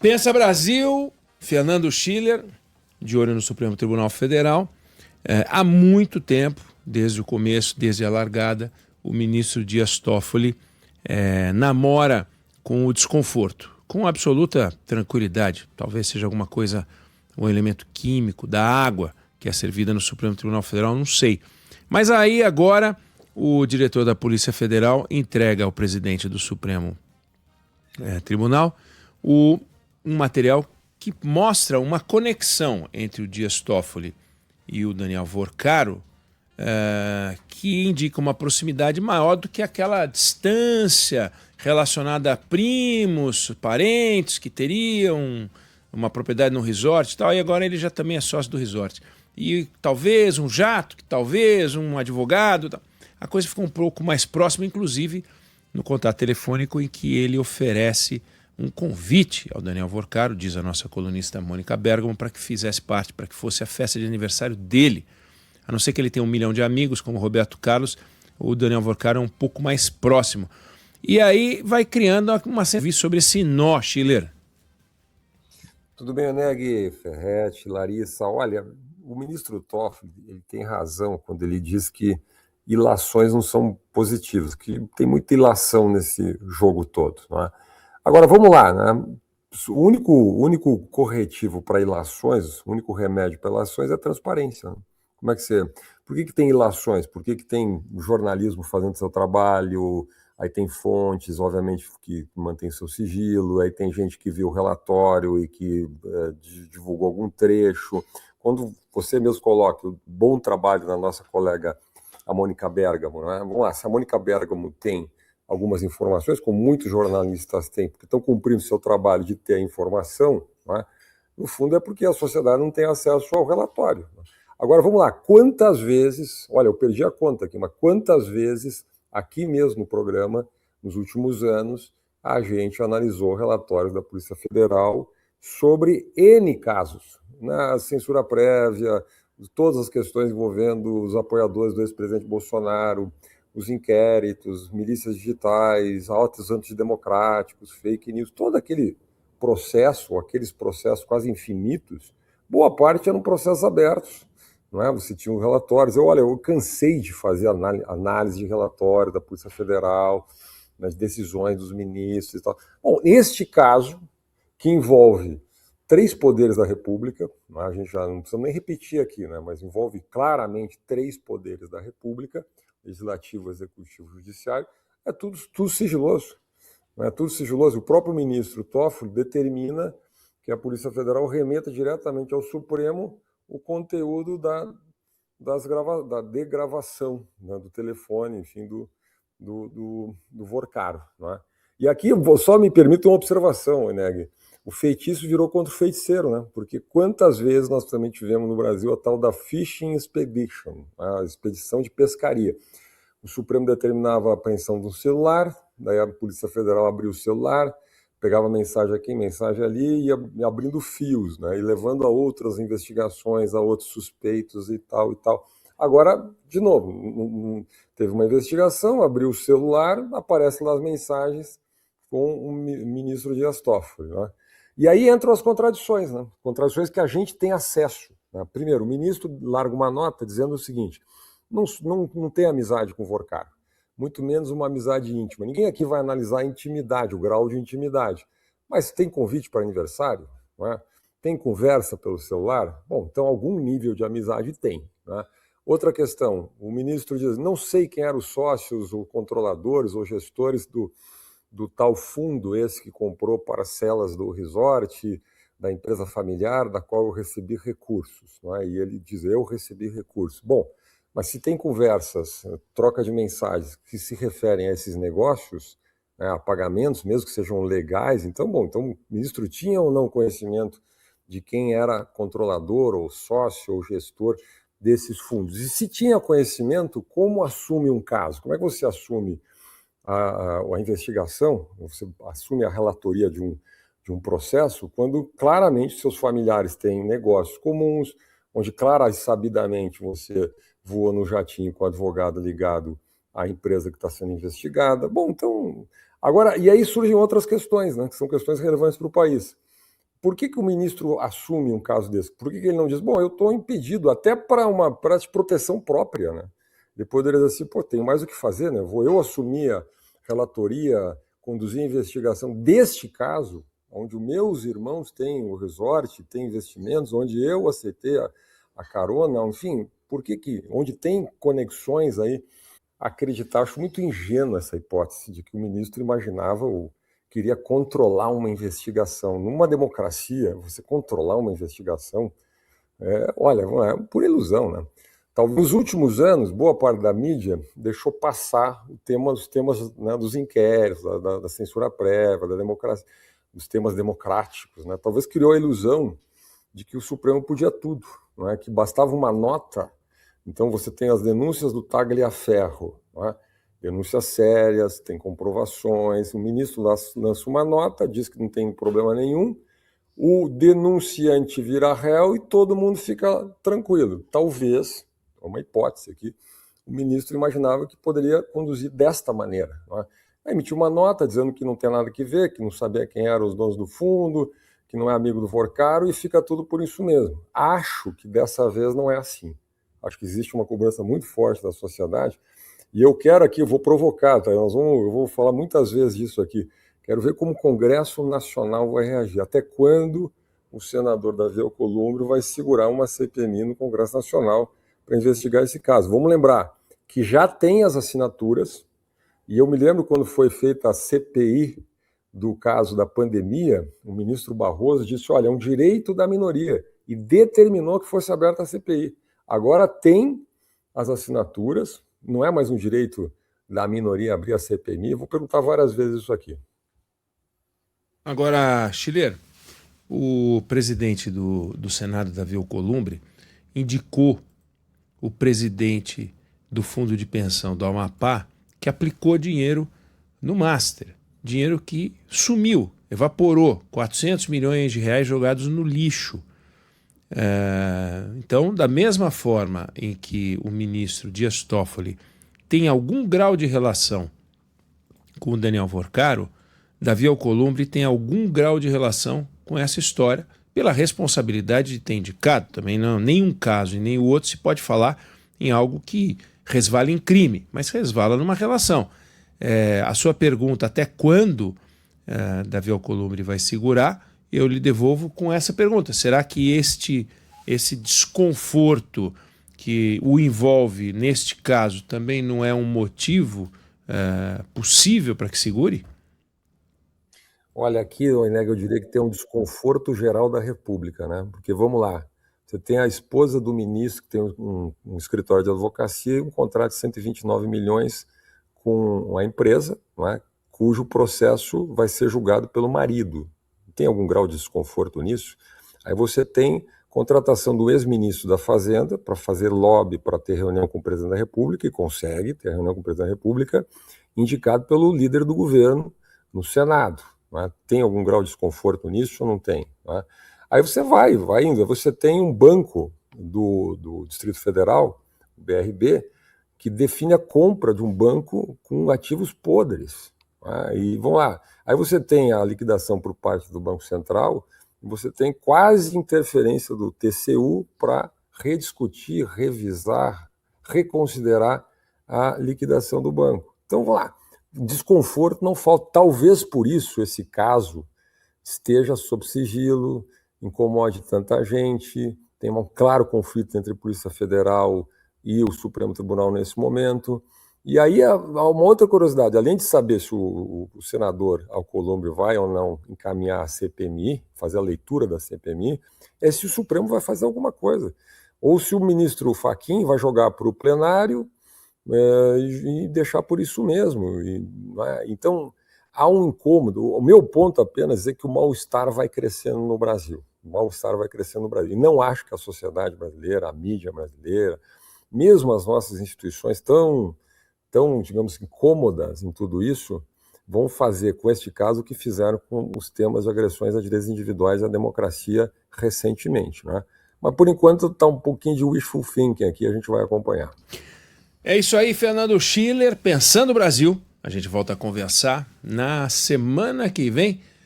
Pensa Brasil, Fernando Schiller, de olho no Supremo Tribunal Federal. Há muito tempo, desde o começo, desde a largada, o ministro Dias Toffoli namora com o desconforto, com absoluta tranquilidade. Talvez seja alguma coisa, um elemento químico da água que é servida no Supremo Tribunal Federal, não sei. Mas aí agora o diretor da Polícia Federal entrega ao presidente do Supremo Tribunal um material que mostra uma conexão entre o Dias Toffoli e o Daniel Vorcaro, que indica uma proximidade maior do que aquela distância relacionada a primos, parentes que teriam uma propriedade no resort e tal, e agora ele já também é sócio do resort. E talvez um jato, talvez um advogado. Tal. A coisa ficou um pouco mais próxima, inclusive no contato telefônico em que ele oferece um convite ao Daniel Vorcaro, diz a nossa colunista Mônica Bergamo, para que fizesse parte, para que fosse a festa de aniversário dele. A não ser que ele tenha 1 milhão de amigos, como Roberto Carlos, o Daniel Vorcaro é um pouco mais próximo. E aí vai criando uma serviço sobre esse nó, Schiller. Tudo bem, Oneg, Ferretti, Larissa. Olha, o ministro Toffoli ele tem razão quando ele diz que ilações não são positivas, que tem muita ilação nesse jogo todo, não é? Agora, vamos lá, né? O único corretivo para ilações, o único remédio para ilações é a transparência. Né? Como é que você... Por que tem ilações? Por que tem jornalismo fazendo seu trabalho? Aí tem fontes, obviamente, que mantêm seu sigilo, aí tem gente que viu o relatório e que divulgou algum trecho. Quando você mesmo coloca o bom trabalho da nossa colega, a Mônica Bergamo, né? Vamos lá, se a Mônica Bergamo tem algumas informações, como muitos jornalistas têm, porque estão cumprindo seu trabalho de ter a informação, né? No fundo é porque a sociedade não tem acesso ao relatório. Agora, vamos lá, quantas vezes, olha, eu perdi a conta aqui, mas quantas vezes, aqui mesmo no programa, nos últimos anos, a gente analisou relatórios da Polícia Federal sobre N casos, na censura prévia, todas as questões envolvendo os apoiadores do ex-presidente Bolsonaro, os inquéritos, milícias digitais, atos antidemocráticos, fake news, todo aquele processo, aqueles processos quase infinitos, boa parte eram processos abertos, não é? Você tinha relatórios, eu cansei de fazer análise de relatório da Polícia Federal, nas decisões dos ministros e tal. Bom, neste caso, que envolve 3 poderes da República, a gente já não precisa nem repetir aqui, né? Mas envolve claramente 3 poderes da República, legislativo, executivo, judiciário, é tudo sigiloso. É tudo sigiloso. O próprio ministro Toffoli determina que a Polícia Federal remeta diretamente ao Supremo o conteúdo da degravação, né, do telefone, enfim, do Vorcaro. Né? E aqui só me permita uma observação, Eneg. O feitiço virou contra o feiticeiro, né? Porque quantas vezes nós também tivemos no Brasil a tal da Fishing Expedition, a expedição de pescaria. O Supremo determinava a apreensão de um celular, daí a Polícia Federal abriu o celular, pegava mensagem aqui, mensagem ali, e ia abrindo fios, né? E levando a outras investigações, a outros suspeitos e tal e tal. Agora, de novo, teve uma investigação, abriu o celular, aparecem lá as mensagens com o ministro Dias Toffoli, né? E aí entram as contradições, né? Contradições que a gente tem acesso. Né? Primeiro, o ministro larga uma nota dizendo o seguinte: não tem amizade com o Vorcaro, muito menos uma amizade íntima. Ninguém aqui vai analisar a intimidade, o grau de intimidade. Mas tem convite para aniversário? Não é? Tem conversa pelo celular? Bom, então algum nível de amizade tem. Né? Outra questão, o ministro diz, não sei quem eram os sócios, ou controladores, ou gestores do tal fundo, esse que comprou parcelas do resort, da empresa familiar, da qual eu recebi recursos. Não é? E ele diz, eu recebi recursos. Bom, mas se tem conversas, troca de mensagens que se referem a esses negócios, né, a pagamentos, mesmo que sejam legais, então o ministro tinha ou não conhecimento de quem era controlador, ou sócio, ou gestor desses fundos? E se tinha conhecimento, como assume um caso? Como é que você assume a investigação, você assume a relatoria de um processo, quando claramente seus familiares têm negócios comuns, onde clara e sabidamente você voa no jatinho com o advogado ligado à empresa que está sendo investigada. Bom, então, agora, e aí surgem outras questões, né, que são questões relevantes para o país. por que o ministro assume um caso desse? Por que ele não diz, bom, eu estou impedido, até para proteção própria, né? Ele poderia dizer assim, pô, tenho mais o que fazer, né? Vou eu assumir a relatoria, conduzir a investigação deste caso, onde os meus irmãos têm o resort, têm investimentos, onde eu aceitei a carona, enfim, onde tem conexões aí, acreditar, acho muito ingênua essa hipótese de que o ministro imaginava ou queria controlar uma investigação. Numa democracia, você controlar uma investigação, olha, é por ilusão, né? Talvez nos últimos anos, boa parte da mídia deixou passar os temas, né, dos inquéritos, da censura prévia, da democracia, dos temas democráticos, né? Talvez criou a ilusão de que o Supremo podia tudo, né? Que bastava uma nota. Então você tem as denúncias do Tagliaferro, né? Denúncias sérias, tem comprovações, o ministro lança uma nota, diz que não tem problema nenhum, o denunciante vira réu e todo mundo fica tranquilo. Talvez, é uma hipótese aqui, o ministro imaginava que poderia conduzir desta maneira, né? Emitiu uma nota dizendo que não tem nada que ver, que não sabia quem eram os donos do fundo, que não é amigo do Forcaro, e fica tudo por isso mesmo. Acho que dessa vez não é assim. Acho que existe uma cobrança muito forte da sociedade, e eu quero aqui, eu vou provocar, tá? Eu vou falar muitas vezes disso aqui. Quero ver como o Congresso Nacional vai reagir. Até quando o senador Davi Alcolumbre vai segurar uma CPMI no Congresso Nacional para investigar esse caso. Vamos lembrar que já tem as assinaturas, e eu me lembro quando foi feita a CPI do caso da pandemia, o ministro Barroso disse, olha, é um direito da minoria, e determinou que fosse aberta a CPI. Agora tem as assinaturas, não é mais um direito da minoria abrir a CPMI, eu vou perguntar várias vezes isso aqui. Agora, Schiller, o presidente do Senado, Davi Alcolumbre, indicou o presidente do Fundo de Pensão do Amapá que aplicou dinheiro no Master, dinheiro que sumiu, evaporou, 400 milhões de reais jogados no lixo. Então, da mesma forma em que o ministro Dias Toffoli tem algum grau de relação com o Daniel Forcaro, Davi Alcolumbre tem algum grau de relação com essa história pela responsabilidade de ter indicado. Também não, nenhum caso e nem o outro se pode falar em algo que resvala em crime, mas resvala numa relação. A sua pergunta, até quando Davi Alcolumbre vai segurar, eu lhe devolvo com essa pergunta. Será que esse desconforto que o envolve neste caso também não é um motivo possível para que segure? Olha, aqui, eu diria que tem um desconforto geral da República, né? Porque, vamos lá, você tem a esposa do ministro, que tem um escritório de advocacia e um contrato de 129 milhões com a empresa, né, cujo processo vai ser julgado pelo marido. Tem algum grau de desconforto nisso? Aí você tem contratação do ex-ministro da Fazenda para fazer lobby para ter reunião com o presidente da República, e consegue ter reunião com o presidente da República, indicado pelo líder do governo no Senado. Né? Tem algum grau de desconforto nisso ou não tem? Né? Aí você vai indo. Você tem um banco do Distrito Federal, o BRB, que define a compra de um banco com ativos podres. Né? E vamos lá. Aí você tem a liquidação por parte do Banco Central, e você tem quase interferência do TCU para rediscutir, revisar, reconsiderar a liquidação do banco. Então, vamos lá. Desconforto não falta. Talvez por isso esse caso esteja sob sigilo, incomode tanta gente, tem um claro conflito entre a Polícia Federal e o Supremo Tribunal nesse momento. E aí há uma outra curiosidade, além de saber se o senador Alcolumbre vai ou não encaminhar a CPMI, fazer a leitura da CPMI, é se o Supremo vai fazer alguma coisa. Ou se o ministro Fachin vai jogar para o plenário e deixar por isso mesmo. Então, há um incômodo. O meu ponto apenas é que o mal-estar vai crescendo no Brasil. O mal-estar vai crescendo no Brasil. E não acho que a sociedade brasileira, a mídia brasileira, mesmo as nossas instituições tão, digamos, incômodas em tudo isso, vão fazer com este caso o que fizeram com os temas de agressões a direitos individuais e à democracia recentemente, né? Mas, por enquanto, está um pouquinho de wishful thinking aqui, a gente vai acompanhar. É isso aí, Fernando Schiller, Pensando o Brasil. A gente volta a conversar na semana que vem.